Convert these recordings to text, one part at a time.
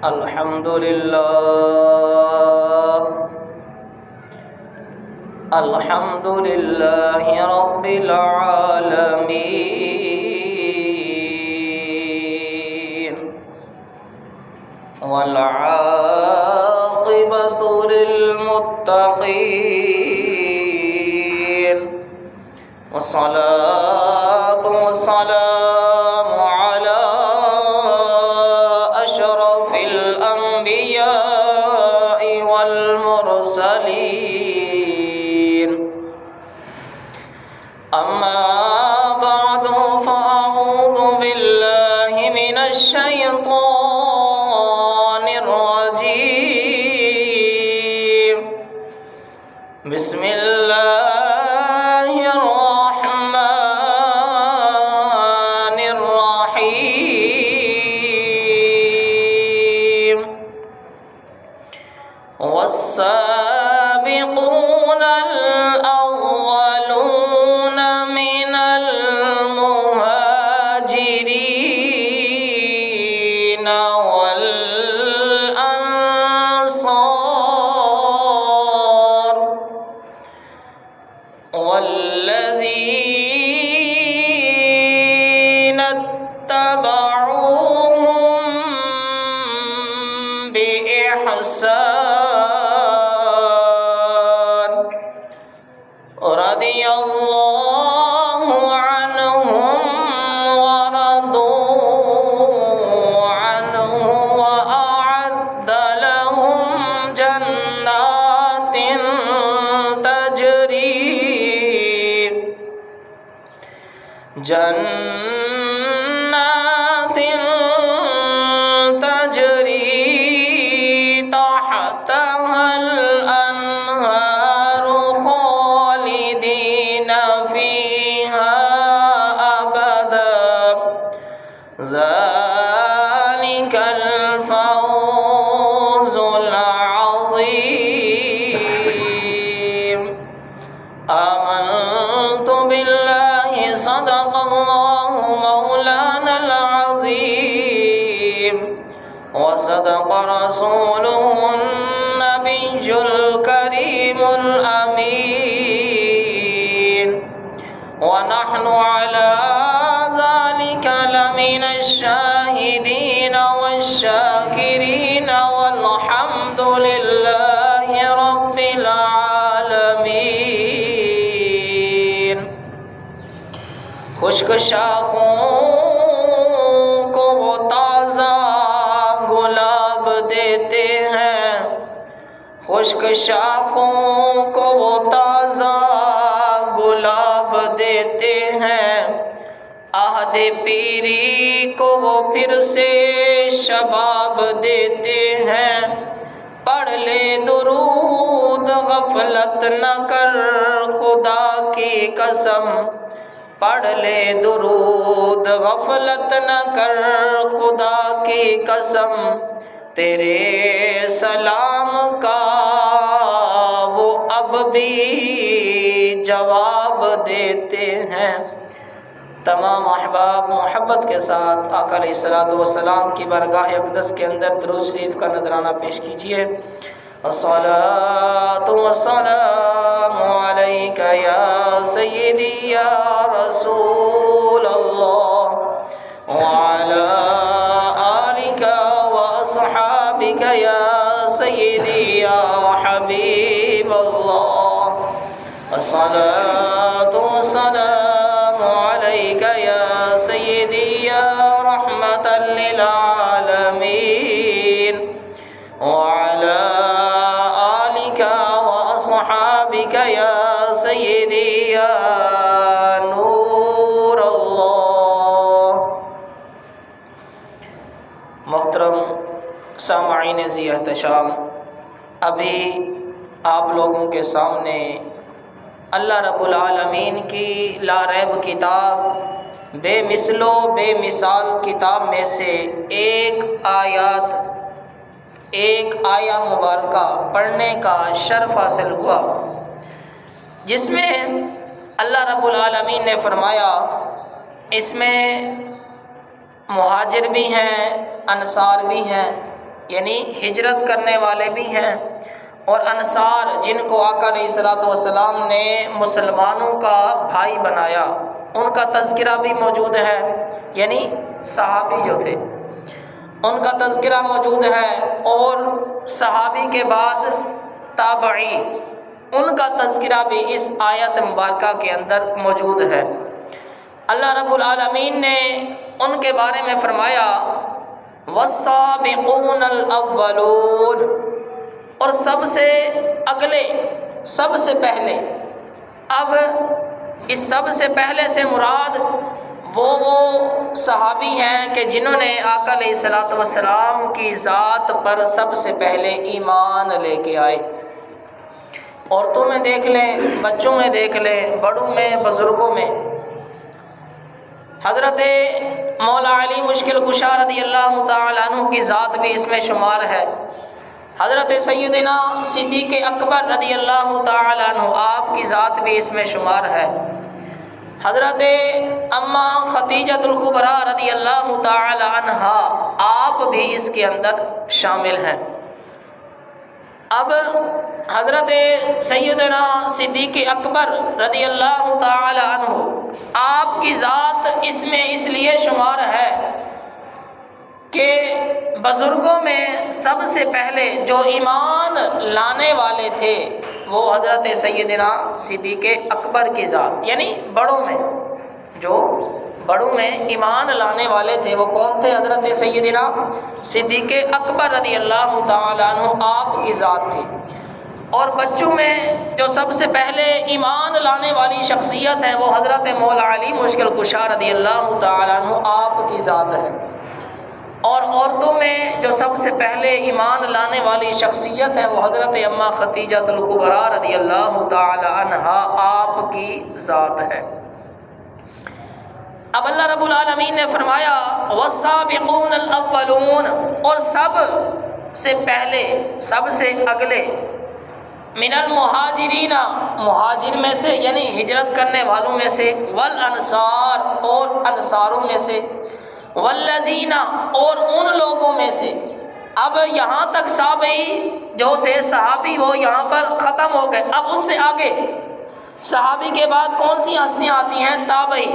الحمد لله الحمد لله رب العالمين والعاقبة للمتقين والصلاة والسلام على أشرف الأنبياء والمرسلين أما بعد فأعوذ بالله من الشيطان الرجيم بسم الله الرحمن الرحيم والسابقون الأولون من المهاجرين والأنصار والذين اتبعوهم بإحسان رضي الله عنهم ورضوا عنه وأعد لهم جنات تجري تحتها الأنهار خالدين فيها أبدا ذلك الفوز العظيم آمنت بالله صدق الله مولانا العظيم وصدق رسوله النبي الكريم الأمين ونحن على ذلك لمن الشاهدين والشاكرين والحمد لله رب العالمين خشک شاخوں کو وہ تازہ گلاب دیتے ہیں خشک شاخوں کو وہ تازہ گلاب دیتے ہیں عہد پیری کو وہ پھر سے شباب دیتے ہیں پڑھ لے درود غفلت نہ کر خدا کی قسم پڑھ لے درود غفلت نہ کر خدا کی قسم تیرے سلام کا وہ اب بھی جواب دیتے ہیں تمام احباب محبت کے ساتھ آقا علیہ الصلوۃ والسلام کی بارگاہ اقدس کے اندر درود شریف کا نذرانہ پیش کیجیے الصلاۃ والسلام علیک یا سیدی یا رسول اللہ وعلی آلک واصحابک یا سیدی یا حبیب اللہ الصلاۃ والسلام علیک یا سیدی یا رحمۃ للعالمین وعلی آلک واصحابک یا سیدی یا نور اللہ محترم سامعین ذی احتشام ابھی آپ لوگوں کے سامنے اللہ رب العالمین کی لا ریب کتاب بے مثل و بے مثال کتاب میں سے ایک آیہ مبارکہ پڑھنے کا شرف حاصل ہوا جس میں اللہ رب العالمین نے فرمایا اس میں مہاجر بھی ہیں، انصار بھی ہیں، یعنی ہجرت کرنے والے بھی ہیں، اور انصار جن کو آقا علیہ الصلوۃ والسلام نے مسلمانوں کا بھائی بنایا، ان کا تذکرہ بھی موجود ہے، یعنی صحابی جو تھے ان کا تذکرہ موجود ہے، اور صحابی کے بعد تابعی ان کا تذکرہ بھی اس آیت مبارکہ کے اندر موجود ہے۔ اللہ رب العالمین نے ان کے بارے میں فرمایا والسابقون الاولون، اور سب سے اگلے، سب سے پہلے۔ اب اس سب سے پہلے سے مراد وہ صحابی ہیں کہ جنہوں نے آقا علیہ الصلوۃ والسلام کی ذات پر سب سے پہلے ایمان لے کے آئے۔ عورتوں میں دیکھ لیں، بچوں میں دیکھ لیں، بڑوں میں، بزرگوں میں۔ حضرت مولا علی مشکل کشا رضی اللہ تعالیٰ عنہ کی ذات بھی اس میں شمار ہے۔ حضرت سیدنا صدیق اکبر رضی اللہ تعالیٰ عنہ آپ کی ذات بھی اس میں شمار ہے۔ حضرت اماں خدیجۃ الکبریٰ رضی اللہ تعالیٰ عنہا آپ بھی اس کے اندر شامل ہیں۔ اب حضرت سیدنا صدیق اکبر رضی اللہ تعالی عنہ آپ کی ذات اس میں اس لیے شمار ہے کہ بزرگوں میں سب سے پہلے جو ایمان لانے والے تھے وہ حضرت سیدنا صدیق اکبر کی ذات، یعنی بڑوں میں، جو بڑوں میں ایمان لانے والے تھے وہ کون تھے؟ حضرت سیدنا صدیق اکبر رضی اللہ تعالیٰ عنہ آپ کی ذات تھی۔ اور بچوں میں جو سب سے پہلے ایمان لانے والی شخصیت ہے وہ حضرت مولا علی مشکل کشا رضی اللہ تعالیٰ عنہ آپ کی ذات ہے۔ اور عورتوں میں جو سب سے پہلے ایمان لانے والی شخصیت ہے وہ حضرت اماں خدیجۃ الکبریٰ رضی اللہ تعالی عنہا آپ کی ذات ہے۔ اب اللہ رب العالمین نے فرمایا والسابقون الاولون، اور سب سے پہلے، سب سے اگلے، من المہاجرین، مہاجر میں سے یعنی ہجرت کرنے والوں میں سے، والانصار اور انصاروں میں سے، والذین اور ان لوگوں میں سے۔ اب یہاں تک صحابی جو تھے، صحابی وہ یہاں پر ختم ہو گئے۔ اب اس سے آگے صحابی کے بعد کون سی ہستیاں آتی ہیں؟ تابعی۔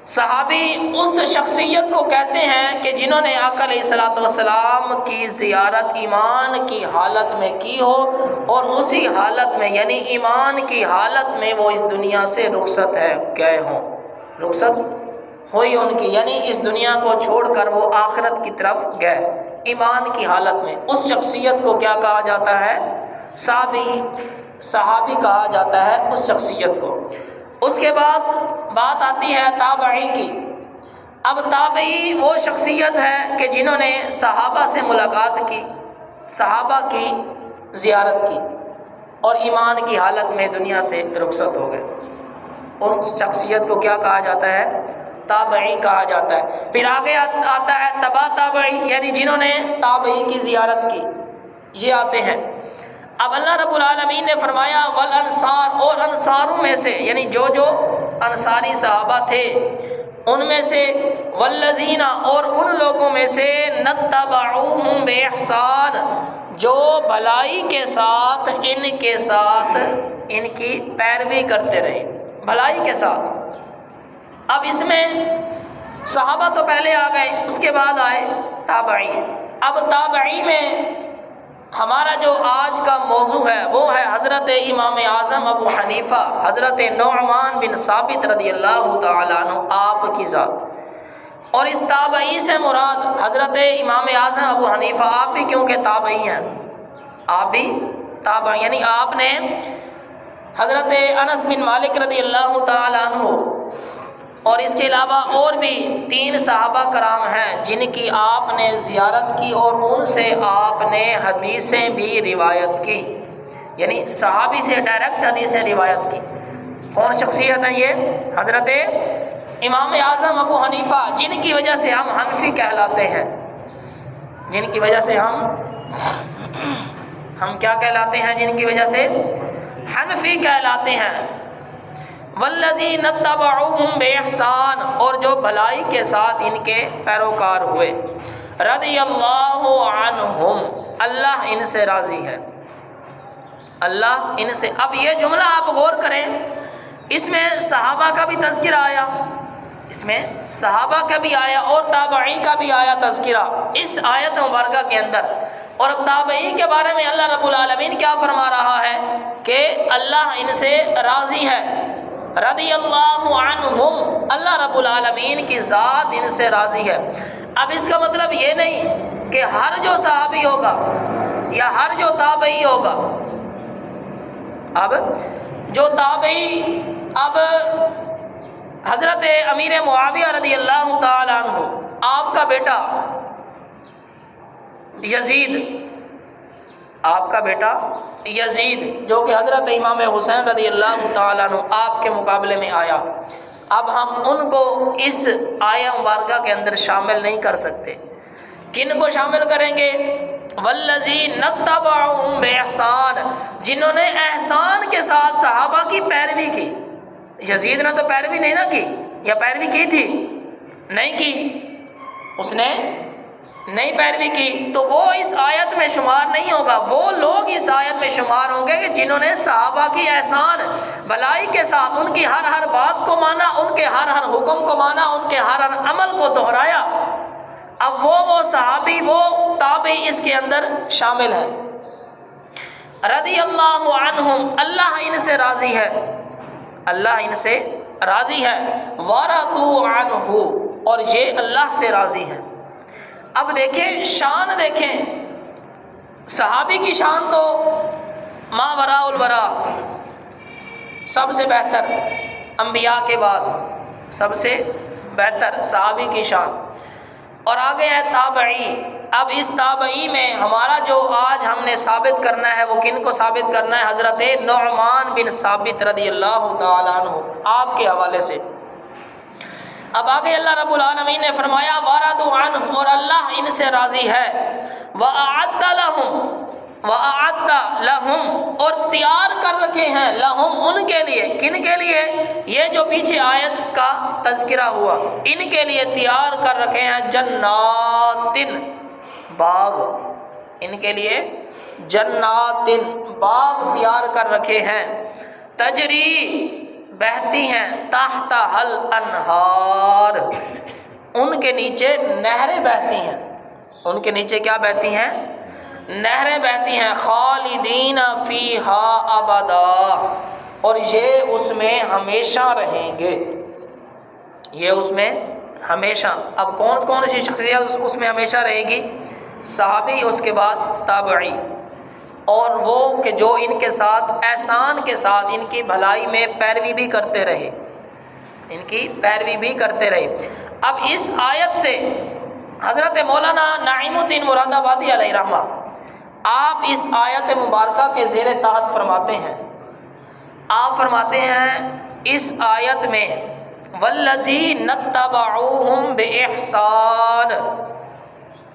صحابی اس شخصیت کو کہتے ہیں کہ جنہوں نے آقا علیہ الصلوۃ والسلام کی زیارت ایمان کی حالت میں کی ہو، اور اسی حالت میں یعنی ایمان کی حالت میں وہ اس دنیا سے رخصت ہے گئے ہوں، رخصت ہوئی ان کی، یعنی اس دنیا کو چھوڑ کر وہ آخرت کی طرف گئے ایمان کی حالت میں۔ اس شخصیت کو کیا کہا جاتا ہے؟ صحابی کہا جاتا ہے اس شخصیت کو۔ اس کے بعد بات آتی ہے تابعی کی۔ اب تابعی وہ شخصیت ہے کہ جنہوں نے صحابہ سے ملاقات کی، صحابہ کی زیارت کی، اور ایمان کی حالت میں دنیا سے رخصت ہو گئے۔ ان شخصیت کو کیا کہا جاتا ہے؟ تابعی کہا جاتا ہے۔ پھر آگے آتا ہے تبع تابعی، یعنی جنہوں نے تابعی کی زیارت کی، یہ آتے ہیں۔ اب اللہ رب العالمین نے فرمایا والانصار، اور انصاروں میں سے یعنی جو انصاری صحابہ تھے ان میں سے، والذین اور ان لوگوں میں سے، نتبعوہم بإحسان جو بھلائی کے ساتھ ان کی پیروی کرتے رہے، بھلائی کے ساتھ۔ اب اس میں صحابہ تو پہلے آ گئے، اس کے بعد آئے تابعی۔ اب تابعی میں ہمارا جو آج کا موضوع ہے وہ ہے حضرت امام اعظم ابو حنیفہ حضرت نعمان بن ثابت رضی اللہ تعالیٰ عنہ آپ کی ذات۔ اور اس تابعی سے مراد حضرت امام اعظم ابو حنیفہ، آپ بھی کیونکہ تابعی ہیں، آپ بھی تابعی، یعنی آپ نے حضرت انس بن مالک رضی اللہ تعالیٰ عنہ، اور اس کے علاوہ اور بھی 3 صحابہ کرام ہیں جن کی آپ نے زیارت کی اور ان سے آپ نے حدیثیں بھی روایت کی، یعنی صحابی سے ڈائریکٹ حدیثیں روایت کی۔ کون شخصیت ہیں یہ؟ حضرت امام اعظم ابو حنیفہ، جن کی وجہ سے ہم حنفی کہلاتے ہیں، جن کی وجہ سے ہم کیا کہلاتے ہیں؟ جن کی وجہ سے حنفی کہلاتے ہیں۔ والذین اتبعوہم بإحسان، اور جو بھلائی کے ساتھ ان کے پیروکار ہوئے۔ رضی اللہ عنہم، اللہ ان سے راضی ہے، اللہ ان سے۔ اب یہ جملہ آپ غور کریں، اس میں صحابہ کا بھی تذکرہ آیا، اس میں صحابہ کا بھی آیا اور تابعی کا بھی آیا تذکرہ اس آیت مبارکہ کے اندر۔ اور تابعی کے بارے میں اللہ رب العالمین کیا فرما رہا ہے کہ اللہ ان سے راضی ہے، رضی اللہ عنہم، اللہ رب العالمین کی ذات ان سے راضی ہے۔ اب اس کا مطلب یہ نہیں کہ ہر جو صحابی ہوگا یا ہر جو تابعی ہوگا، اب جو تابعی، اب حضرت امیر معاویہ رضی اللہ تعالیٰ عنہ، آپ کا بیٹا یزید، آپ کا بیٹا یزید جو کہ حضرت امام حسین رضی اللہ تعالیٰ عنہ آپ کے مقابلے میں آیا، اب ہم ان کو اس آیہ مبارکہ کے اندر شامل نہیں کر سکتے۔ کن کو شامل کریں گے؟ والذین اتبعوہم بإحسان، جنہوں نے احسان کے ساتھ صحابہ کی پیروی کی۔ یزید نے تو پیروی نہیں نہ کی، یا پیروی کی تھی؟ نہیں کی، اس نے نہیں پیروی کی، تو وہ اس آیت میں شمار نہیں ہوگا۔ وہ لوگ اس آیت میں شمار ہوں گے کہ جنہوں نے صحابہ کی احسان بھلائی کے ساتھ ان کی ہر ہر بات کو مانا، ان کے ہر ہر حکم کو مانا، ان کے ہر ہر عمل کو دہرایا۔ اب وہ صحابی، وہ تابعی اس کے اندر شامل ہے۔ رضی اللہ عنہم، اللہ ان سے راضی ہے، اللہ ان سے راضی ہے۔ ورضوا عنہ، اور یہ اللہ سے راضی ہے۔ اب دیکھیں شان، دیکھیں صحابی کی شان تو ما وراء الورا، سب سے بہتر انبیاء کے بعد سب سے بہتر صحابی کی شان۔ اور آگے ہے تابعی۔ اب اس تابعی میں ہمارا جو آج ہم نے ثابت کرنا ہے، وہ کن کو ثابت کرنا ہے؟ حضرت نعمان بن ثابت رضی اللہ تعالیٰ عنہ، آپ کے حوالے سے۔ اب آگے اللہ رب العالمین نے فرمایا وَرَضُوا عَنْهُ، اور اللہ ان سے راضی ہے۔ وَأَعَدَّ لَهُمْ، اور تیار کر رکھے ہیں، لہم ان کے لیے، کن کے لیے؟ یہ جو پیچھے آیت کا تذکرہ ہوا، ان کے لیے تیار کر رکھے ہیں جنات، باغ، ان کے لیے جنات، باغ تیار کر رکھے ہیں، تجری، بہتی ہیں، تحت حل انہار، ان کے نیچے نہریں بہتی ہیں، ان کے نیچے کیا بہتی ہیں؟ نہریں بہتی ہیں، خالدین فیہا ابدا، اور یہ اس میں ہمیشہ رہیں گے، یہ اس میں ہمیشہ۔ اب کون سی شخصیت اس میں ہمیشہ رہے گی؟ صحابی، اس کے بعد تابعی، اور وہ کہ جو ان کے ساتھ احسان کے ساتھ ان کی بھلائی میں پیروی بھی کرتے رہے، ان کی پیروی بھی کرتے رہے۔ اب اس آیت سے حضرت مولانا نعیم الدین مراد آبادی علیہ رحمہ، آپ اس آیت مبارکہ کے زیر تحت فرماتے ہیں، آپ فرماتے ہیں اس آیت میں والذین اتبعوہم بإحسان،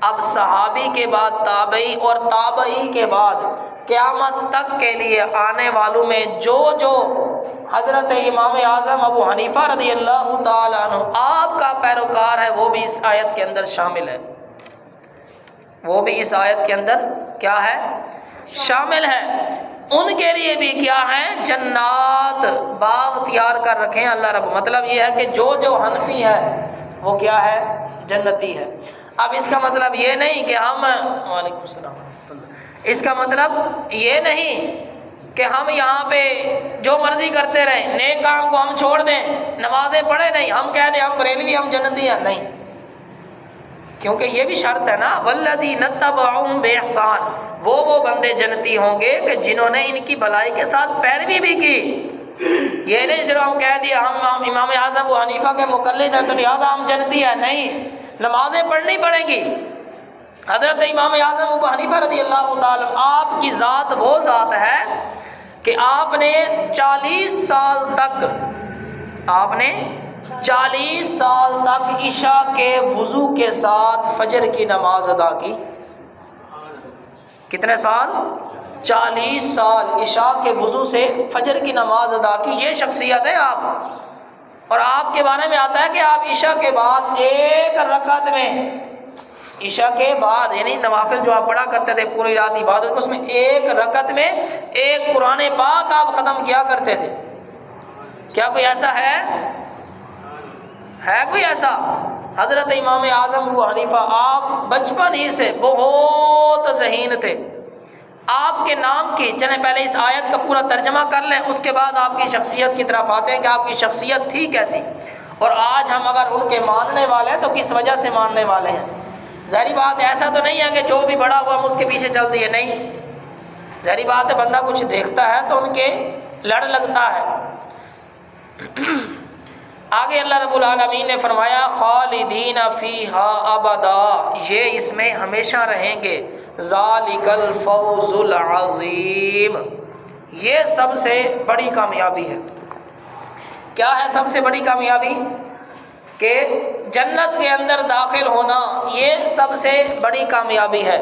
اب صحابی کے بعد تابعی، اور تابعی کے بعد قیامت تک کے لیے آنے والوں میں جو جو حضرت امام اعظم ابو حنیفہ رضی اللہ تعالیٰ عنہ آپ کا پیروکار ہے، وہ بھی اس آیت کے اندر شامل ہے، وہ بھی اس آیت کے اندر کیا ہے؟ شامل ہے۔ ان کے لیے بھی کیا ہے؟ جنات، باغ تیار کر رکھے ہیں اللہ رب۔ مطلب یہ ہے کہ جو جو حنفی ہے وہ کیا ہے؟ جنتی ہے۔ اب اس کا مطلب یہ نہیں کہ ہم، وعلیکم السلام ورحمۃ اللہ، اس کا مطلب یہ نہیں کہ ہم یہاں پہ جو مرضی کرتے رہیں، نیک کام کو ہم چھوڑ دیں، نمازیں پڑھیں نہیں، ہم کہہ دیں ہم بریلوی، ہم جنتی ہیں، نہیں، کیونکہ یہ بھی شرط ہے نا، والذین اتبعوہم بإحسان، وہ بندے جنتی ہوں گے کہ جنہوں نے ان کی بھلائی کے ساتھ پیروی بھی کی۔ یہ نہیں صرف ہم کہہ دیا ہم امام اعظم ابو حنیفہ کے مقلد ہیں تو لہٰذا ہم جنتی ہیں، نہیں، نمازیں پڑھنی پڑیں گی۔ حضرت امام اعظم ابو حنیفہ رضی اللہ تعالیٰ، آپ کی ذات وہ ذات ہے کہ آپ نے 40 سال تک عشاء کے وضو کے ساتھ فجر کی نماز ادا کی۔ کتنے سال؟ 40 سال عشاء کے وضو سے فجر کی نماز ادا کی، یہ شخصیت ہے آپ۔ اور آپ کے بارے میں آتا ہے کہ آپ عشاء کے بعد 1 رکعت میں عشاء کے بعد یعنی نوافل جو آپ پڑھا کرتے تھے پوری رات عبادت، اس میں ایک رکعت میں ایک قرآن پاک آپ ختم کیا کرتے تھے۔ کیا کوئی ایسا ہے کوئی ایسا؟ حضرت امام اعظم ابو حنیفہ آپ بچپن ہی سے بہت ذہین تھے۔ آپ کے نام کی چلیں پہلے اس آیت کا پورا ترجمہ کر لیں، اس کے بعد آپ کی شخصیت کی طرف آتے ہیں کہ آپ کی شخصیت تھی کیسی، اور آج ہم اگر ان کے ماننے والے ہیں تو کس وجہ سے ماننے والے ہیں۔ ظاہری بات ہے ایسا تو نہیں ہے کہ جو بھی بڑا ہوا ہم اس کے پیچھے چل دیے، نہیں، ظاہری بات ہے بندہ کچھ دیکھتا ہے تو ان کے لڑ لگتا ہے۔ آگے اللہ رب العالمین نے فرمایا خالدین فیہا ابدا، یہ اس میں ہمیشہ رہیں گے، ذالک الفوز العظیم، یہ سب سے بڑی کامیابی ہے۔ کیا ہے سب سے بڑی کامیابی؟ کہ جنت کے اندر داخل ہونا، یہ سب سے بڑی کامیابی ہے۔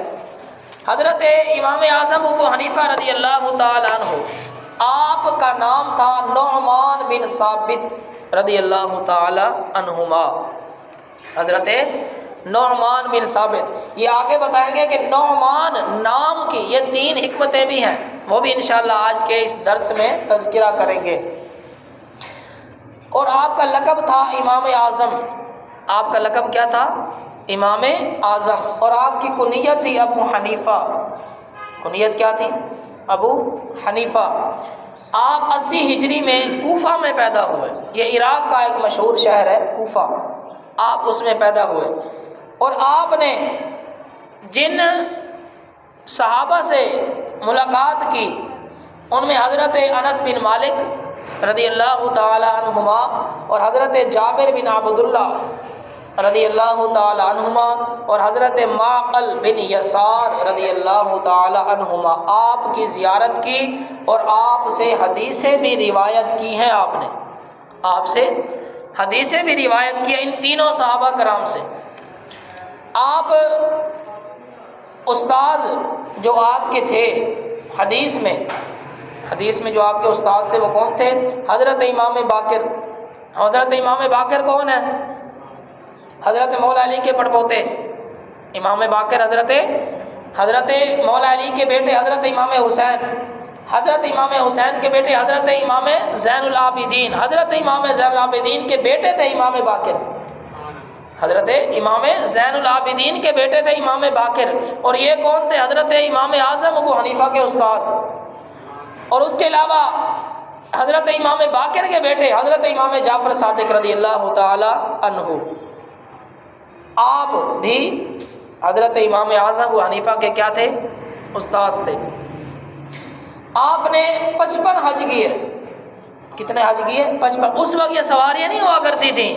حضرت امام اعظم ابو حنیفہ رضی اللہ تعالیٰ عنہ، آپ کا نام تھا نعمان بن ثابت رضی اللہ تعالیٰ عنہما، حضرت نعمان بن ثابت۔ یہ آگے بتائیں گے کہ نعمان نام کی یہ 3 حکمتیں بھی ہیں، وہ بھی انشاءاللہ آج کے اس درس میں تذکرہ کریں گے۔ اور آپ کا لقب تھا امام اعظم، آپ کا لقب کیا تھا؟ امام اعظم، اور آپ کی کنیت تھی ابو حنیفہ۔ کنیت کیا تھی؟ ابو حنیفہ۔ آپ 80 ہجری میں کوفہ میں پیدا ہوئے، یہ عراق کا ایک مشہور شہر ہے کوفہ، آپ اس میں پیدا ہوئے۔ اور آپ نے جن صحابہ سے ملاقات کی ان میں حضرت انس بن مالک رضی اللہ تعالی عنہما اور حضرت جابر بن عبداللہ رضی اللہ تعالی عنہما اور حضرت معقل بن یسار رضی اللہ تعالی عنہما آپ کی زیارت کی اور آپ سے حدیثیں بھی روایت کی ہیں۔ آپ نے آپ سے حدیثیں بھی روایت کی ان تینوں صحابہ کرام سے۔ آپ استاذ جو آپ کے تھے حدیث میں جو آپ کے استاد سے وہ کون تھے؟ حضرت امام باقر۔ حضرت امام باقر کون ہے؟ حضرت مولا علی کے پڑپوتے امام باقر، حضرت مولا علی کے بیٹے حضرت امام حسین، حضرت امام حسین کے بیٹے حضرت امام زین العابدین، حضرت امام زین العابدین کے بیٹے تھے امام باقر، حضرت امام زین العابدین کے بیٹے تھے امام باقر۔ اور یہ کون تھے؟ حضرت امام اعظم ابو حنیفہ کے استاد۔ اور اس کے علاوہ حضرت امام باقر کے بیٹے حضرت امام جعفر صادق رضی اللہ تعالی عنہ، آپ بھی حضرت امام اعظم ابو حنیفہ کے کیا تھے؟ استاذ تھے۔ آپ نے 55 حج کیے۔ کتنے حج کیے؟ 55۔ اس وقت یہ سواریاں نہیں ہوا کرتی تھیں،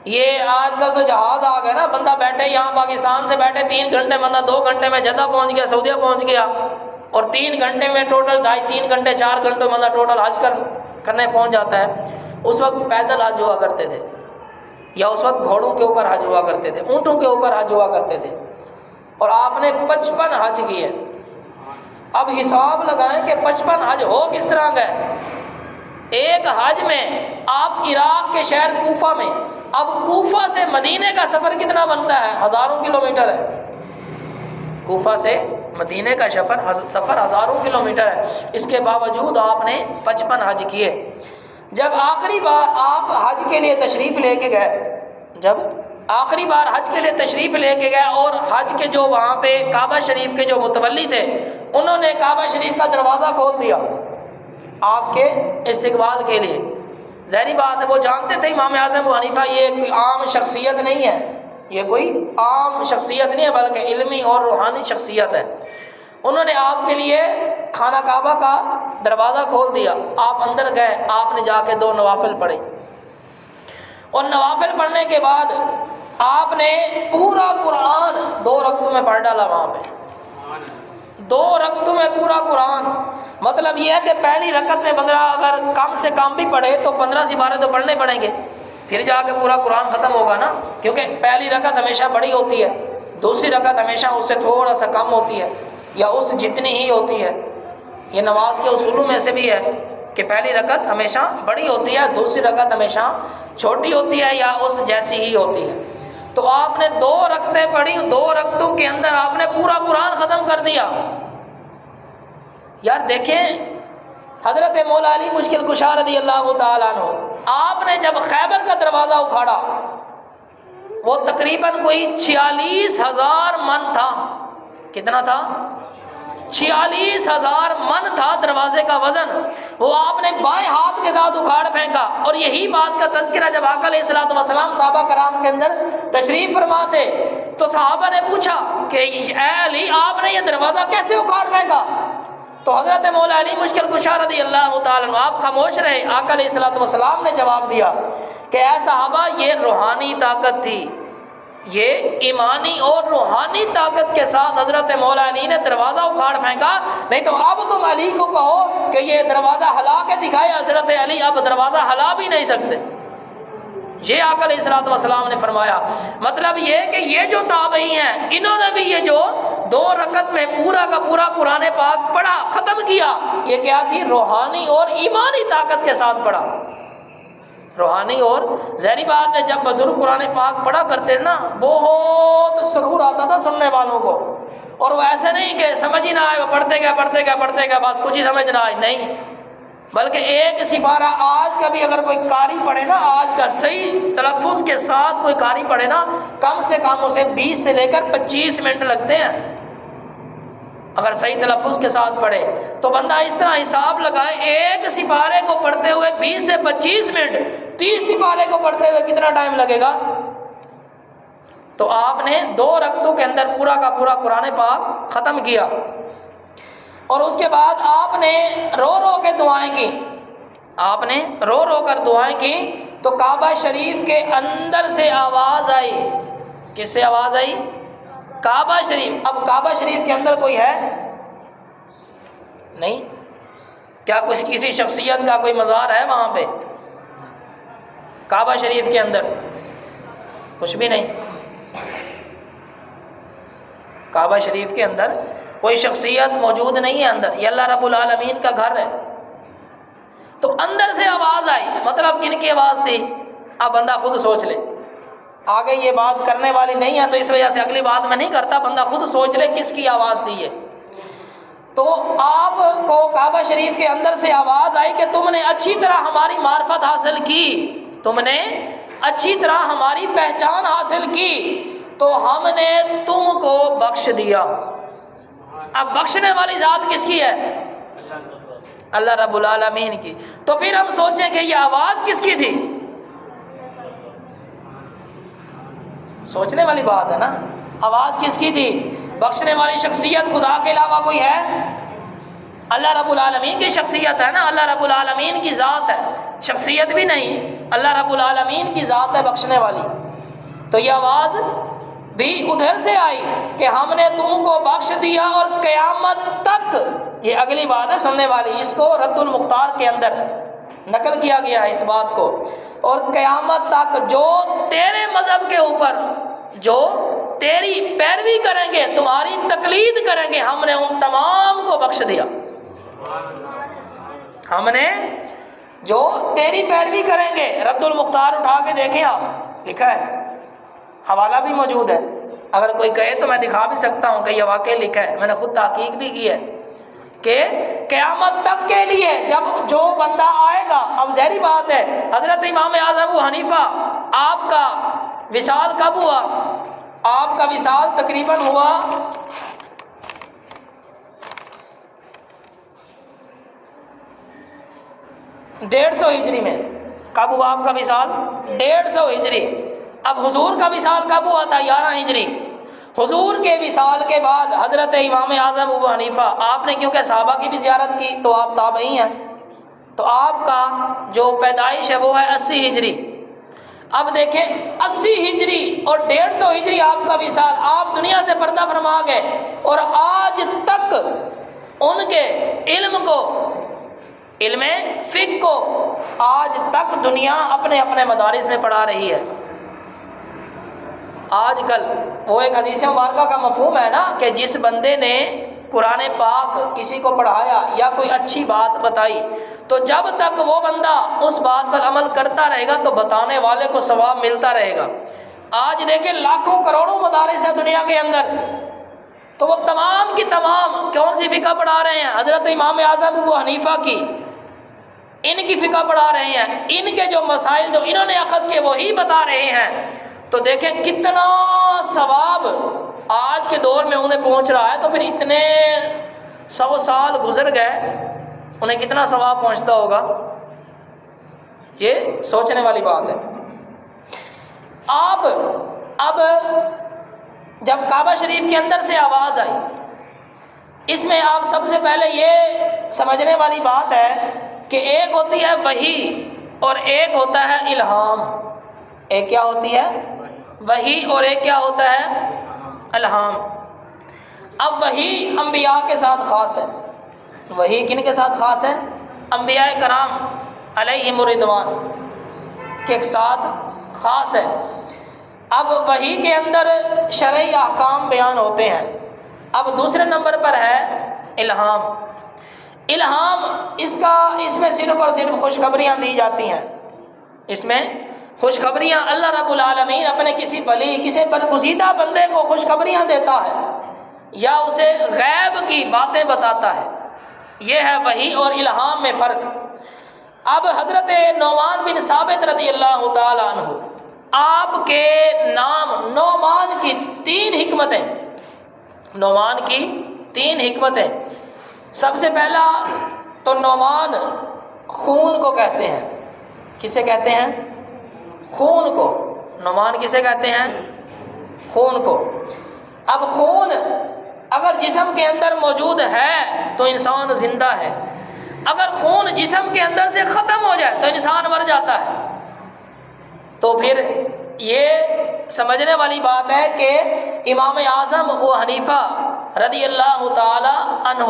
یہ آج کل تو جہاز آ گئے نا، بندہ بیٹھے یہاں پاکستان سے بیٹھے 3 گھنٹے، بندہ 2 گھنٹے میں جدہ پہنچ گیا، سعودیہ پہنچ گیا، اور 3 گھنٹے میں ٹوٹل 2.5-3 گھنٹے 4 گھنٹے بندہ ٹوٹل حج کرنے پہنچ جاتا ہے۔ اس وقت پیدل حج ہوا کرتے تھے، یا اس وقت گھوڑوں کے اوپر حج ہوا کرتے تھے، اونٹوں کے اوپر حج ہوا کرتے تھے، اور آپ نے 55 حج کیے۔ اب حساب لگائیں کہ 55 حج ہو کس طرح گئے۔ ایک حج میں آپ عراق کے شہر کوفہ میں، اب کوفہ سے مدینے کا سفر کتنا بنتا ہے؟ 1000 کلومیٹر ہے۔ کوفہ سے مدینے کا سفر 1000 کلومیٹر ہے، اس کے باوجود آپ نے 55 حج کیے۔ جب آخری بار آپ حج کے لیے تشریف لے کے گئے اور حج کے جو وہاں پہ کعبہ شریف کے جو متولی تھے انہوں نے کعبہ شریف کا دروازہ کھول دیا آپ کے استقبال کے لیے۔ ظاہری بات ہے وہ جانتے تھے امام اعظم ابو حنیفہ یہ کوئی عام شخصیت نہیں ہے، یہ کوئی عام شخصیت نہیں ہے بلکہ علمی اور روحانی شخصیت ہے۔ انہوں نے آپ کے لیے خانہ کعبہ کا دروازہ کھول دیا، آپ اندر گئے، آپ نے جا کے 2 نوافل پڑھے، اور نوافل پڑھنے کے بعد آپ نے پورا قرآن 2 رکعتوں میں پڑھ ڈالا۔ وہاں پہ 2 رکعتوں میں پورا قرآن، مطلب یہ ہے کہ پہلی رکعت میں بندہ اگر کم سے کم بھی پڑھے تو 15 سپارے تو پڑھنے پڑیں گے، پھر جا کے پورا قرآن ختم ہوگا نا، کیونکہ پہلی رکعت ہمیشہ بڑی ہوتی ہے، دوسری رکعت ہمیشہ اس سے تھوڑا سا کم ہوتی ہے یا اس جتنی ہی ہوتی ہے۔ یہ نماز کے اصولوں میں سے بھی ہے کہ پہلی رکعت ہمیشہ بڑی ہوتی ہے، دوسری رکعت ہمیشہ چھوٹی ہوتی ہے یا اس جیسی ہی ہوتی ہے۔ تو آپ نے 2 رکعتیں پڑھی، 2 رکعتوں کے اندر آپ نے پورا قرآن ختم کر دیا۔ یار دیکھیں حضرت مولا علی مشکل کشا رضی اللہ تعالیٰ عنہ، آپ نے جب خیبر کا دروازہ اکھاڑا، وہ تقریباً کوئی 46,000 من تھا۔ کتنا تھا؟ 46,000 من تھا دروازے کا وزن۔ وہ آپ نے بائیں ہاتھ کے ساتھ اکھاڑ پھینکا، اور یہی بات کا تذکرہ جب آقا علیہ الصلوۃ والسلام صحابہ کرام کے اندر تشریف فرماتے تو صحابہ نے پوچھا کہ اے علی، آپ نے یہ دروازہ کیسے اکھاڑ پھینکا؟ تو حضرت مولا علی مشکل کشا رضی اللہ تعالیٰ عنہ آپ خاموش رہے۔ آقا علیہ الصلوۃ والسلام نے جواب دیا کہ اے صحابہ، یہ روحانی طاقت تھی، یہ ایمانی اور روحانی طاقت کے ساتھ حضرت مولا علی نے دروازہ اکھاڑ پھینکا، نہیں تو اب تم علی کو کہو کہ یہ دروازہ ہلا کے دکھائے، حضرت علی اب دروازہ ہلا بھی نہیں سکتے۔ یہ آقا علیہ الصلوۃ والسلام نے فرمایا۔ مطلب یہ کہ یہ جو تابعی ہیں، انہوں نے بھی یہ جو 2 رکعت میں پورا کا پورا قرآن پاک پڑھا، ختم کیا، یہ کیا تھی؟ روحانی اور ایمانی طاقت کے ساتھ پڑھا۔ روحانی اور ظاہری بات ہے، جب بزرگ قرآن پاک پڑھا کرتے نا، بہت سرور آتا تھا سننے والوں کو، اور وہ ایسے نہیں کہ سمجھ ہی نہ آئے، وہ پڑھتے گئے بس کچھ ہی سمجھ نہ آئے، نہیں، بلکہ ایک سپارہ آج کا بھی اگر کوئی قاری پڑھے نا، آج کا صحیح تلفظ کے ساتھ کوئی قاری پڑھے نا، کم سے کم اسے 20 سے لے کر 25 منٹ لگتے ہیں۔ اگر صحیح تلفظ کے ساتھ پڑھے تو بندہ اس طرح حساب لگائے، ایک سپارے کو پڑھتے ہوئے 20 سے 25 منٹ، 30 سپارے کو پڑھتے ہوئے کتنا ٹائم لگے گا؟ تو آپ نے 2 رکعتوں کے اندر پورا کا پورا قرآن پاک ختم کیا، اور اس کے بعد آپ نے رو رو کے دعائیں کی، آپ نے رو رو کر دعائیں کی، تو کعبہ شریف کے اندر سے آواز آئی۔ کس سے آواز آئی؟ کعبہ شریف۔ اب کعبہ شریف کے اندر کوئی ہے نہیں؟ کیا کسی شخصیت کا کوئی مزار ہے وہاں پہ؟ کعبہ شریف کے اندر کچھ بھی نہیں۔ کعبہ شریف کے اندر کوئی شخصیت موجود نہیں ہے اندر، یہ اللہ رب العالمین کا گھر ہے۔ تو اندر سے آواز آئی، مطلب کن کی آواز تھی؟ اب بندہ خود سوچ لے، آگے یہ بات کرنے والی نہیں ہے تو اس وجہ سے اگلی بات میں نہیں کرتا، بندہ خود سوچ لے کس کی آواز تھی یہ۔ تو آپ کو کعبہ شریف کے اندر سے آواز آئی کہ تم نے اچھی طرح ہماری معرفت حاصل کی، تم نے اچھی طرح ہماری پہچان حاصل کی، تو ہم نے تم کو بخش دیا۔ اب بخشنے والی ذات کس کی ہے؟ اللہ رب العالمین کی۔ تو پھر ہم سوچیں کہ یہ آواز کس کی تھی؟ سوچنے والی بات ہے نا، آواز کس کی تھی؟ بخشنے والی شخصیت خدا کے علاوہ کوئی ہے؟ اللہ رب العالمین کی شخصیت ہے نا، اللہ رب العالمین کی ذات ہے، شخصیت بھی نہیں، اللہ رب العالمین کی ذات ہے بخشنے والی۔ تو یہ آواز بھی ادھر سے آئی کہ ہم نے تم کو بخش دیا، اور قیامت تک، یہ اگلی بات ہے سننے والی، اس کو رد المختار کے اندر نقل کیا گیا ہے اس بات کو، اور قیامت تک جو تیرے مذہب کے اوپر، جو تیری پیروی کریں گے، تمہاری تقلید کریں گے، ہم نے ان تمام کو بخش دیا۔ ہم نے جو تیری پیروی کریں گے، رد المختار اٹھا کے دیکھیں آپ، لکھا ہے، حوالہ بھی موجود ہے، اگر کوئی کہے تو میں دکھا بھی سکتا ہوں کہ یہ واقعہ لکھا ہے، میں نے خود تحقیق بھی کی ہے کہ قیامت تک کے لیے جب جو بندہ آئے گا، اب ظاہری بات ہے حضرت امام اعظم ابو حنیفہ، آپ کا وصال کب ہوا؟ آپ کا وصال تقریباً ہوا 150 ہجری میں۔ کب ہوا آپ کا وصال؟ 150 ہجری۔ اب حضور کا وصال کب ہوا تھا؟ 11 ہجری۔ حضور کے وصال کے بعد حضرت امام اعظم ابو حنیفہ، آپ نے کیونکہ صحابہ کی بھی زیارت کی تو آپ تابعی ہیں، تو آپ کا جو پیدائش ہے وہ ہے 80 ہجری۔ اب دیکھیں 80 ہجری اور 150 ہجری آپ کا وصال، آپ دنیا سے پردہ فرما گئے، اور آج تک ان کے علم کو، علم فقہ کو آج تک دنیا اپنے اپنے مدارس میں پڑھا رہی ہے۔ آج کل وہ ایک حدیث مبارکہ کا مفہوم ہے نا کہ جس بندے نے قرآن پاک کسی کو پڑھایا یا کوئی اچھی بات بتائی، تو جب تک وہ بندہ اس بات پر عمل کرتا رہے گا تو بتانے والے کو ثواب ملتا رہے گا۔ آج دیکھیں لاکھوں کروڑوں مدارس ہیں دنیا کے اندر، تو وہ تمام کی تمام کون سی فقہ پڑھا رہے ہیں؟ حضرت امام اعظم ابو حنیفہ کی، ان کی فقہ پڑھا رہے ہیں، ان کے جو مسائل جو انہوں نے اخذ کیے وہی بتا رہے ہیں۔ تو دیکھیں کتنا ثواب آج کے دور میں انہیں پہنچ رہا ہے، تو پھر اتنے 100 سال گزر گئے، انہیں کتنا ثواب پہنچتا ہوگا؟ یہ سوچنے والی بات ہے۔ اب جب کعبہ شریف کے اندر سے آواز آئی، اس میں آپ سب سے پہلے یہ سمجھنے والی بات ہے کہ ایک ہوتی ہے وحی اور ایک ہوتا ہے الہام۔ ایک کیا ہوتی ہے؟ وحی، اور ایک کیا ہوتا ہے؟ الہام۔ اب وحی انبیاء کے ساتھ خاص ہے۔ وحی کن کے ساتھ خاص ہے؟ انبیاء کرام علیہم الرضوان کے ساتھ خاص ہے۔ اب وحی کے اندر شرعی احکام بیان ہوتے ہیں۔ اب دوسرے نمبر پر ہے الہام۔ الہام اس میں صرف اور صرف خوشخبریاں دی جاتی ہیں، اس میں خوشخبریاں اللہ رب العالمین اپنے کسی برگزیدہ بندے کو خوشخبریاں دیتا ہے یا اسے غیب کی باتیں بتاتا ہے۔ یہ ہے وحی اور الہام میں فرق۔ اب حضرت نعمان بن ثابت رضی اللہ تعالی عنہ، آپ کے نام نعمان کی 3 حکمتیں، نعمان کی 3 حکمتیں۔ سب سے پہلا تو نعمان خون کو کہتے ہیں۔ کسے کہتے ہیں؟ خون کو۔ نعمان کسے کہتے ہیں؟ خون کو۔ اب خون اگر جسم کے اندر موجود ہے تو انسان زندہ ہے، اگر خون جسم کے اندر سے ختم ہو جائے تو انسان مر جاتا ہے۔ تو پھر یہ سمجھنے والی بات ہے کہ امام اعظم ابو حنیفہ رضی اللہ تعالی عنہ،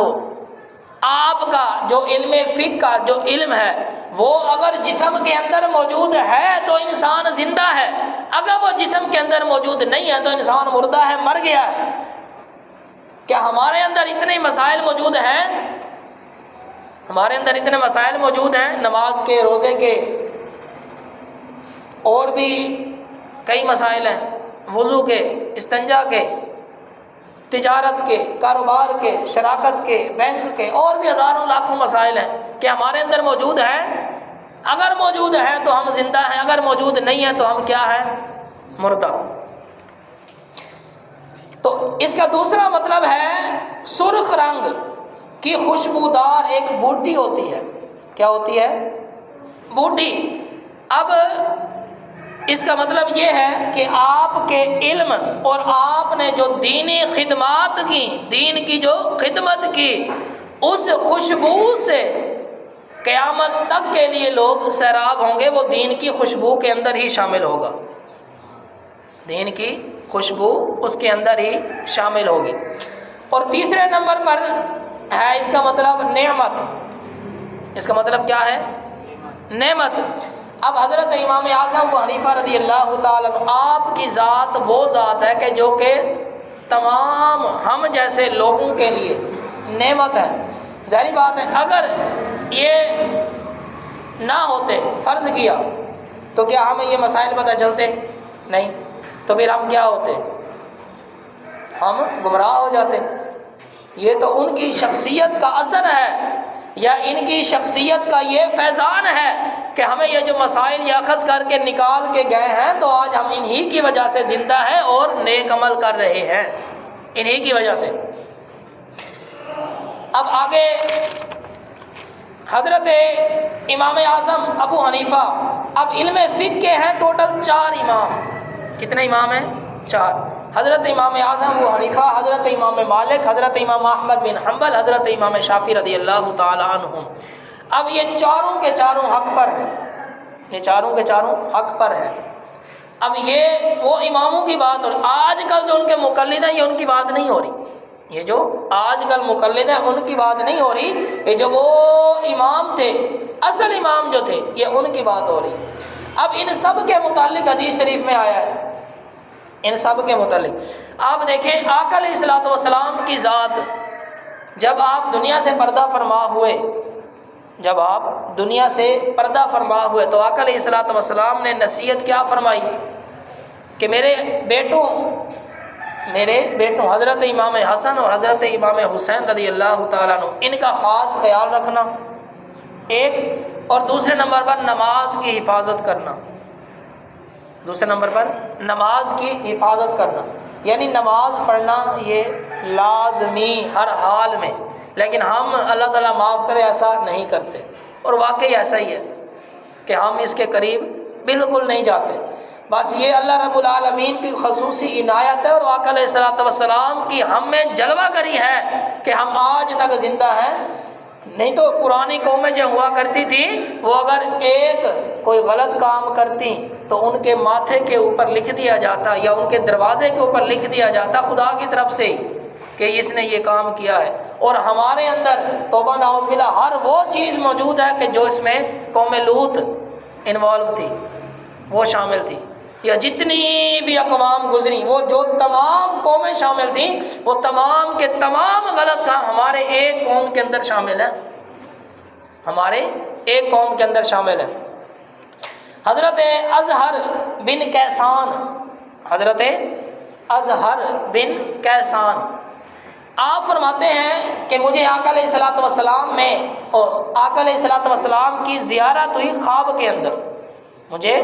آپ کا جو علم فقہ کا جو علم ہے وہ اگر جسم کے اندر موجود ہے تو انسان زندہ ہے، اگر وہ جسم کے اندر موجود نہیں ہے تو انسان مردہ ہے، مر گیا ہے۔ کیا ہمارے اندر اتنے مسائل موجود ہیں؟ ہمارے اندر اتنے مسائل موجود ہیں، نماز کے، روزے کے، اور بھی کئی مسائل ہیں، وضو کے، استنجا کے، تجارت کے، کاروبار کے، شراکت کے، بینک کے، اور بھی ہزاروں لاکھوں مسائل ہیں کہ ہمارے اندر موجود ہیں۔ اگر موجود ہیں تو ہم زندہ ہیں، اگر موجود نہیں ہیں تو ہم کیا ہیں؟ مردہ۔ تو اس کا دوسرا مطلب ہے سرخ رنگ کی خوشبودار ایک بوٹی ہوتی ہے۔ کیا ہوتی ہے؟ بوٹی۔ اب اس کا مطلب یہ ہے کہ آپ کے علم اور آپ نے جو دینی خدمات کی، دین کی جو خدمت کی، اس خوشبو سے قیامت تک کے لیے لوگ سیراب ہوں گے۔ وہ دین کی خوشبو کے اندر ہی شامل ہوگا، دین کی خوشبو اس کے اندر ہی شامل ہوگی۔ اور تیسرے نمبر پر ہے اس کا مطلب نعمت۔ اس کا مطلب کیا ہے؟ نعمت۔ اب حضرت امام اعظم ابو حنیفہ رضی اللہ تعالیٰ عنہ، آپ کی ذات وہ ذات ہے کہ جو کہ تمام ہم جیسے لوگوں کے لیے نعمت ہے۔ ظاہری بات ہے اگر یہ نہ ہوتے، فرض کیا، تو کیا ہمیں یہ مسائل پتہ چلتے؟ نہیں۔ تو پھر ہم کیا ہوتے؟ ہم گمراہ ہو جاتے۔ یہ تو ان کی شخصیت کا اثر ہے، یا ان کی شخصیت کا یہ فیضان ہے کہ ہمیں یہ جو مسائل یہ اخذ کر کے نکال کے گئے ہیں، تو آج ہم انہی کی وجہ سے زندہ ہیں اور نیک عمل کر رہے ہیں، انہی کی وجہ سے۔ اب آگے حضرت امام اعظم ابو حنیفہ، اب علم فقہ کے ہیں ٹوٹل 4 امام۔ کتنے امام ہیں؟ 4۔ حضرت امام اعظم ابو حنیفہ، حضرت امام مالک، حضرت امام احمد بن حنبل، حضرت امام شافعی رضی اللہ تعالی عنہم۔ اب یہ چاروں کے چاروں حق پر ہیں، یہ چاروں کے چاروں حق پر ہیں۔ اب یہ وہ اماموں کی بات، اور آج کل جو ان کے مقلد ہیں یہ ان کی بات نہیں ہو رہی، یہ جو آج کل مقلد ہیں ان کی بات نہیں ہو رہی، یہ جو وہ امام تھے، اصل امام جو تھے، یہ ان کی بات ہو رہی۔ اب ان سب کے متعلق حدیث شریف میں آیا ہے، ان سب کے متعلق آپ دیکھیں آقا علیہ الصلوۃ والسلام کی ذات، جب آپ دنیا سے پردہ فرما ہوئے، جب آپ دنیا سے پردہ فرما ہوئے تو آقا علیہ الصلوۃ والسلام نے نصیحت کیا فرمائی کہ میرے بیٹوں حضرت امام حسن اور حضرت امام حسین رضی اللہ تعالیٰ عنہ، ان کا خاص خیال رکھنا ایک، اور دوسرے نمبر پر نماز کی حفاظت کرنا، دوسرے نمبر پر نماز کی حفاظت کرنا، یعنی نماز پڑھنا یہ لازمی ہر حال میں، لیکن ہم اللہ تعالیٰ معاف کرے ایسا نہیں کرتے، اور واقعی ایسا ہی ہے کہ ہم اس کے قریب بالکل نہیں جاتے۔ بس یہ اللہ رب العالمین کی خصوصی عنایت ہے، اور آقا علیہ الصلوۃ والسلام کی ہم میں جلوہ گری ہے کہ ہم آج تک زندہ ہیں۔ نہیں تو پرانی قومیں جو ہوا کرتی تھی، وہ اگر ایک کوئی غلط کام کرتی تو ان کے ماتھے کے اوپر لکھ دیا جاتا، یا ان کے دروازے کے اوپر لکھ دیا جاتا خدا کی طرف سے کہ اس نے یہ کام کیا ہے۔ اور ہمارے اندر توبہ نعوذ باللہ ہر وہ چیز موجود ہے کہ جو اس میں قوم لوط انوالو تھی، وہ شامل تھی، یا جتنی بھی اقوام گزری، وہ جو تمام قومیں شامل تھیں، وہ تمام کے تمام غلط کام ہمارے ایک قوم کے اندر شامل ہیں، ہمارے ایک قوم کے اندر شامل ہیں۔ حضرت اظہر بن کیسان، حضرت اظہر بن کیسان آپ فرماتے ہیں کہ مجھے آقا علیہ الصلوۃ والسلام میں، اور آقا علیہ الصلوۃ والسلام کی زیارت ہوئی خواب کے اندر، مجھے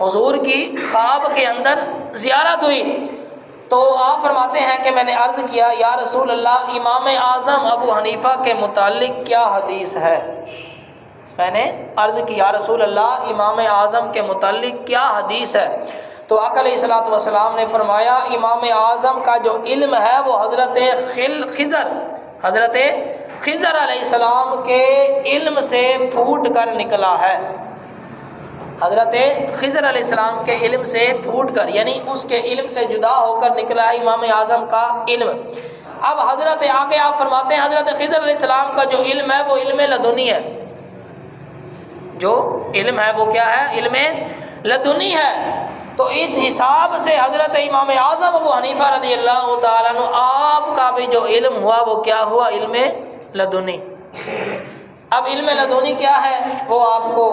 حضور کی خواب کے اندر زیارت ہوئی، تو آپ فرماتے ہیں کہ میں نے عرض کیا یا رسول اللہ، امام اعظم ابو حنیفہ کے متعلق کیا حدیث ہے؟ میں نے عرض کی یا رسول اللہ، امام اعظم کے متعلق کیا حدیث ہے؟ تو آقا علیہ الصلوۃ والسلام نے فرمایا امام اعظم کا جو علم ہے وہ حضرت خضر علیہ السلام کے علم سے پھوٹ کر نکلا ہے، حضرت خضر علیہ السلام کے علم سے پھوٹ کر، یعنی اس کے علم سے جدا ہو کر نکلا ہے امام اعظم کا علم۔ اب حضرت آگے آپ فرماتے ہیں حضرت خضر علیہ السلام کا جو علم ہے وہ علم لدنی ہے، جو علم ہے وہ کیا ہے؟ علم لدنی ہے۔ تو اس حساب سے حضرت امام اعظم ابو حنیفہ رضی اللہ تعالیٰ عنہ آپ کا بھی جو علم ہوا وہ کیا ہوا؟ علم لدنی۔ اب علم لدنی کیا ہے وہ آپ کو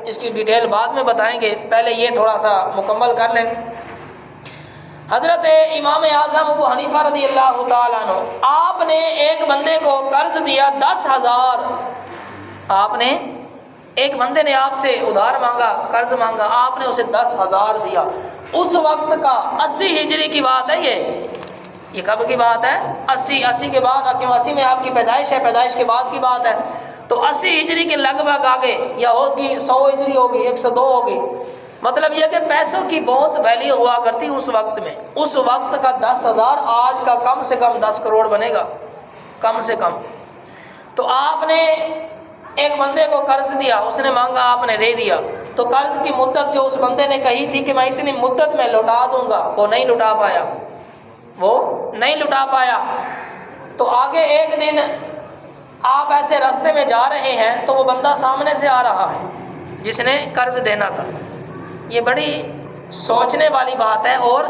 اس کی ڈیٹیل بعد میں بتائیں گے، پہلے یہ تھوڑا سا مکمل کر لیں۔ حضرت امام اعظم ابو حنیفہ رضی اللہ تعالیٰ عنہ، آپ نے ایک بندے کو قرض دیا 10,000، آپ نے ایک بندے نے آپ سے ادھار مانگا، قرض مانگا، آپ نے اسے 10,000 دیا۔ اس وقت کا 80 ہجری کی بات ہے، یہ کب کی بات ہے؟ 80 کے بعد، کیوں 80 میں آپ کی پیدائش ہے، پیدائش کے بعد کی بات ہے، تو 80 ہجری کے لگ بھگ آگے، یا ہوگی 100 ہجری ہوگی، 102 ہوگی۔ مطلب یہ کہ پیسوں کی بہت ویلیو ہوا کرتی اس وقت میں۔ اس وقت کا 10,000 آج کا کم سے کم 10 کروڑ بنے گا، کم سے کم۔ تو آپ نے ایک بندے کو قرض دیا، اس نے مانگا، آپ نے دے دیا، تو قرض کی مدت جو اس بندے نے کہی تھی کہ میں اتنی مدت میں لوٹا دوں گا، وہ نہیں لوٹا پایا۔ تو آگے ایک دن آپ ایسے راستے میں جا رہے ہیں تو وہ بندہ سامنے سے آ رہا ہے جس نے قرض دینا تھا۔ یہ بڑی سوچنے والی بات ہے، اور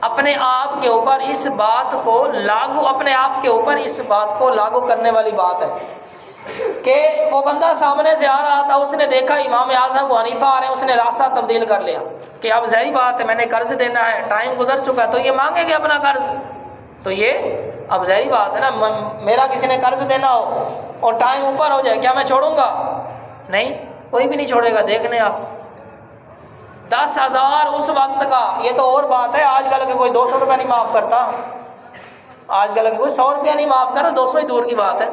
اپنے آپ کے اوپر اس بات کو لاگو کرنے والی بات ہے کہ وہ بندہ سامنے سے آ رہا تھا، اس نے دیکھا امام اعظم ابو حنیفہ آ رہے ہیں، اس نے راستہ تبدیل کر لیا کہ اب ظاہری بات ہے میں نے قرض دینا ہے، ٹائم گزر چکا ہے، تو یہ مانگیں گے اپنا قرض، تو یہ اب ظاہری بات ہے نا، میرا کسی نے قرض دینا ہو اور ٹائم اوپر ہو جائے، کیا میں چھوڑوں گا؟ نہیں، کوئی بھی نہیں چھوڑے گا۔ دیکھ لیں آپ 10,000 اس وقت کا، یہ تو اور بات ہے، آج کل کے کوئی 200 روپیہ نہیں معاف کرتا، آج کل کے کوئی 100 روپیہ نہیں معاف کرتا، 200 ہی دور کی بات ہے۔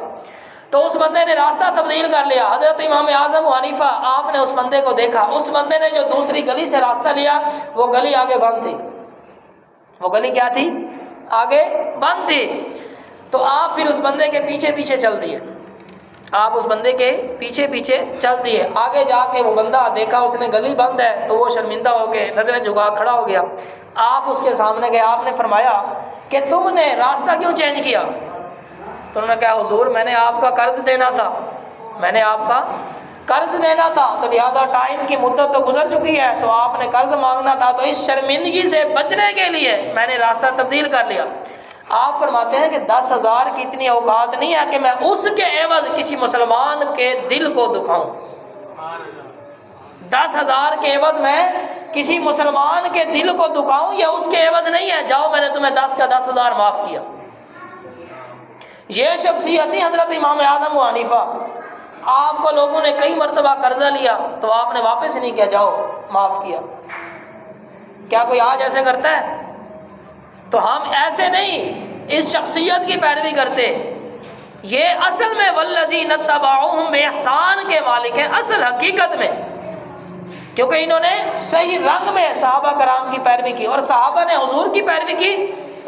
تو اس بندے نے راستہ تبدیل کر لیا۔ حضرت امام اعظم ابو حنیفہ، آپ نے اس بندے کو دیکھا، اس بندے نے جو دوسری گلی سے راستہ لیا وہ گلی آگے بند تھی، وہ گلی کیا تھی؟ آگے بند تھی۔ تو آپ پھر اس بندے کے پیچھے پیچھے چل دیے، آپ اس بندے کے پیچھے پیچھے چل دیے۔ آگے جا کے وہ بندہ دیکھا اس نے گلی بند ہے، تو وہ شرمندہ ہو کے نظریں جھکا کھڑا ہو گیا۔ آپ اس کے سامنے گئے، آپ نے فرمایا کہ تم نے راستہ کیوں چینج کیا؟ تو انہوں نے کہا حضور میں نے آپ کا قرض دینا تھا، تو لہذا ٹائم کی مدت تو گزر چکی ہے، تو آپ نے قرض مانگنا تھا، تو اس شرمندگی سے بچنے کے لیے میں نے راستہ تبدیل کر لیا۔ آپ فرماتے ہیں کہ 10,000 کی اتنی اوقات نہیں ہے کہ میں اس کے عوض کسی مسلمان کے دل کو دکھاؤں، 10,000 کے عوض میں کسی مسلمان کے دل کو دکھاؤں یہ اس کے عوض نہیں ہے جاؤ میں نے تمہیں 10 کا 10,000 معاف کیا۔ یہ شخصیت ہی حضرت امام اعظم ابو حنیفہ، آپ کو لوگوں نے کئی مرتبہ قرضہ لیا تو آپ نے واپس نہیں کیا، جاؤ معاف کیا۔ کیا کوئی آج ایسے کرتا ہے؟ تو ہم ایسے نہیں اس شخصیت کی پیروی کرتے۔ یہ اصل میں والذین اتبعوہم بإحسان کے مالک ہیں اصل حقیقت میں، کیونکہ انہوں نے صحیح رنگ میں صحابہ کرام کی پیروی کی، اور صحابہ نے حضور کی پیروی کی،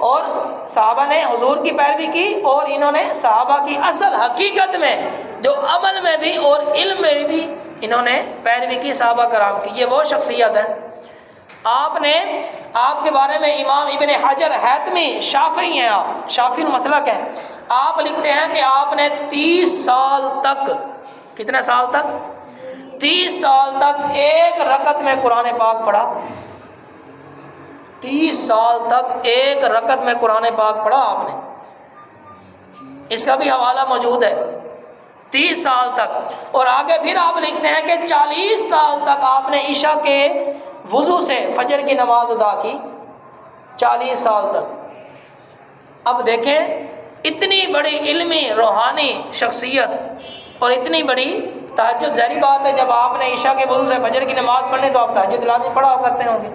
اور صحابہ نے حضور کی پیروی کی، اور انہوں نے صحابہ کی اصل حقیقت میں جو عمل میں بھی اور علم میں بھی انہوں نے پیروی کی صحابہ کرام کی۔ یہ وہ شخصیت ہے۔ آپ کے بارے میں امام ابن حجر حیتمی شافعی ہیں، آپ شافعی المسلک ہیں، آپ لکھتے ہیں کہ آپ نے 30 سال تک، کتنے سال تک؟ 30 سال تک ایک رکعت میں قرآن پاک پڑھا۔ 30 سال تک ایک رکعت میں قرآن پاک پڑھا آپ نے، اس کا بھی حوالہ موجود ہے۔ 30 سال تک، اور آگے پھر آپ لکھتے ہیں کہ 40 سال تک آپ نے عشاء کے وضو سے فجر کی نماز ادا کی، 40 سال تک۔ اب دیکھیں اتنی بڑی علمی روحانی شخصیت اور اتنی بڑی تہجد، ظاہری بات ہے جب آپ نے عشاء کے وضو سے فجر کی نماز پڑھنی تو آپ تہجد لازمی پڑھا کرتے ہوں گے،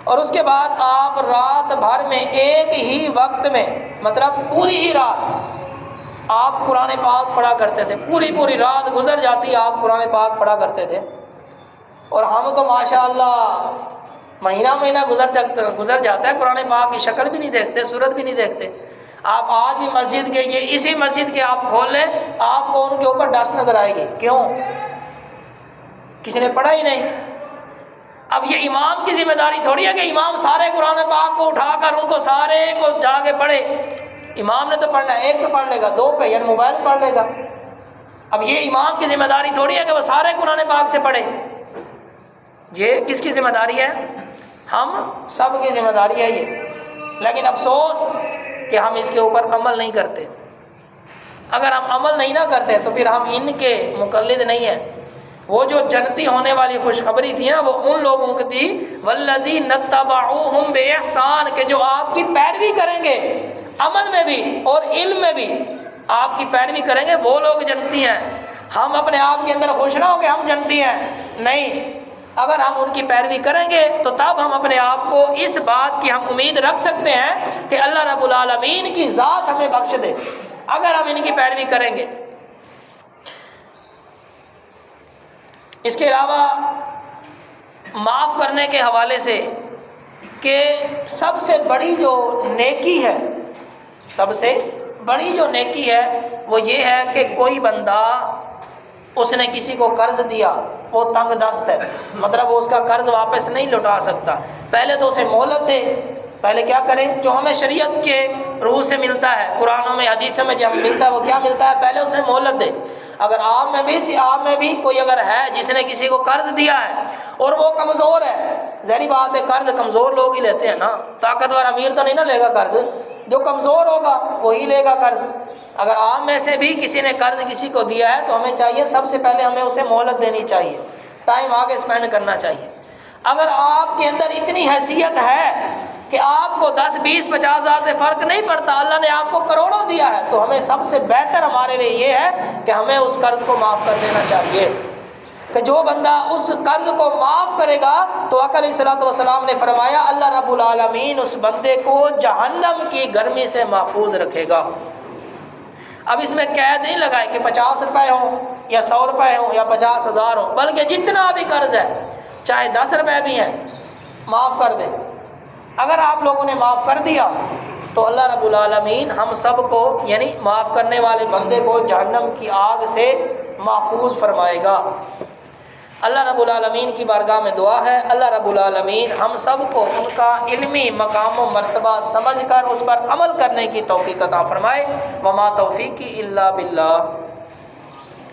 اور اس کے بعد آپ رات بھر میں ایک ہی وقت میں، مطلب پوری ہی رات آپ قرآن پاک پڑھا کرتے تھے، پوری رات گزر جاتی آپ قرآن پاک پڑھا کرتے تھے۔ اور ہم تو ماشاءاللہ مہینہ گزر جاتا ہے قرآن پاک کی شکل بھی نہیں دیکھتے، صورت بھی نہیں دیکھتے۔ آپ آج بھی مسجد کے، یہ اسی مسجد کے آپ کھول لیں آپ کو ان کے اوپر ڈسٹ نظر آئے گی، کیوں؟ کسی نے پڑھا ہی نہیں۔ اب یہ امام کی ذمہ داری تھوڑی ہے کہ امام سارے قرآن پاک کو اٹھا کر ان کو سارے کو جا کے پڑھے۔ امام نے تو پڑھنا ہے، ایک تو پڑھ لے گا، 2 پہ یعنی موبائل پڑھ لے گا۔ اب یہ امام کی ذمہ داری تھوڑی ہے کہ وہ سارے قرآن پاک سے پڑھے۔ یہ کس کی ذمہ داری ہے؟ ہم سب کی ذمہ داری ہے یہ، لیکن افسوس کہ ہم اس کے اوپر عمل نہیں کرتے۔ اگر ہم عمل نہیں نہ کرتے تو پھر ہم ان کے مقلد نہیں ہیں۔ وہ جو جنتی ہونے والی خوشخبری تھی نا وہ ان لوگوں کی تھی والذین اتبعوہم بإحسان، کہ جو آپ کی پیروی کریں گے عمل میں بھی اور علم میں بھی آپ کی پیروی کریں گے، وہ لوگ جنتی ہیں۔ ہم اپنے آپ کے اندر خوش نہ ہو کہ ہم جنتی ہیں، نہیں، اگر ہم ان کی پیروی کریں گے تو تب ہم اپنے آپ کو اس بات کی ہم امید رکھ سکتے ہیں کہ اللہ رب العالمین کی ذات ہمیں بخش دے اگر ہم ان کی پیروی کریں گے۔ اس کے علاوہ معاف کرنے کے حوالے سے کہ سب سے بڑی جو نیکی ہے، سب سے بڑی جو نیکی ہے وہ یہ ہے کہ کوئی بندہ اس نے کسی کو قرض دیا، وہ تنگ دست ہے، مطلب وہ اس کا قرض واپس نہیں لوٹا سکتا، پہلے تو اسے مہلت دے۔ پہلے کیا کریں؟ جو ہمیں شریعت کے روح سے ملتا ہے، قرآنوں میں حدیثوں میں جب ملتا ہے وہ کیا ملتا ہے؟ پہلے اسے مہلت دے۔ اگر آپ میں بھی کوئی اگر ہے جس نے کسی کو قرض دیا ہے اور وہ کمزور ہے، ظاہری بات ہے قرض کمزور لوگ ہی لیتے ہیں نا، طاقتور امیر تو نہیں نہ لے گا قرض، جو کمزور ہوگا وہی لے گا قرض۔ اگر آپ میں سے بھی کسی نے قرض کسی کو دیا ہے تو ہمیں چاہیے سب سے پہلے ہمیں اسے مہلت دینی چاہیے، ٹائم آگے اسپینڈ کرنا چاہیے۔ اگر آپ کے اندر اتنی حیثیت ہے کہ آپ کو 10 20 50 ہزار سے فرق نہیں پڑتا، اللہ نے آپ کو کروڑوں دیا ہے، تو ہمیں سب سے بہتر ہمارے لیے یہ ہے کہ ہمیں اس قرض کو معاف کر دینا چاہیے، کہ جو بندہ اس قرض کو معاف کرے گا تو آقا علیہ الصلوۃ والسلام نے فرمایا اللہ رب العالمین اس بندے کو جہنم کی گرمی سے محفوظ رکھے گا۔ اب اس میں قید نہیں لگائے کہ 50 روپے ہوں یا 100 روپے ہوں یا 50,000 ہوں، بلکہ جتنا بھی قرض ہے، چاہے 10 روپے بھی ہیں، معاف کر دیں۔ اگر آپ لوگوں نے معاف کر دیا تو اللہ رب العالمین ہم سب کو، یعنی معاف کرنے والے بندے کو، جہنم کی آگ سے محفوظ فرمائے گا۔ اللہ رب العالمین کی بارگاہ میں دعا ہے اللہ رب العالمین ہم سب کو ان کا علمی مقام و مرتبہ سمجھ کر اس پر عمل کرنے کی توفیق عطا فرمائے۔ وما توفیقی الا باللہ۔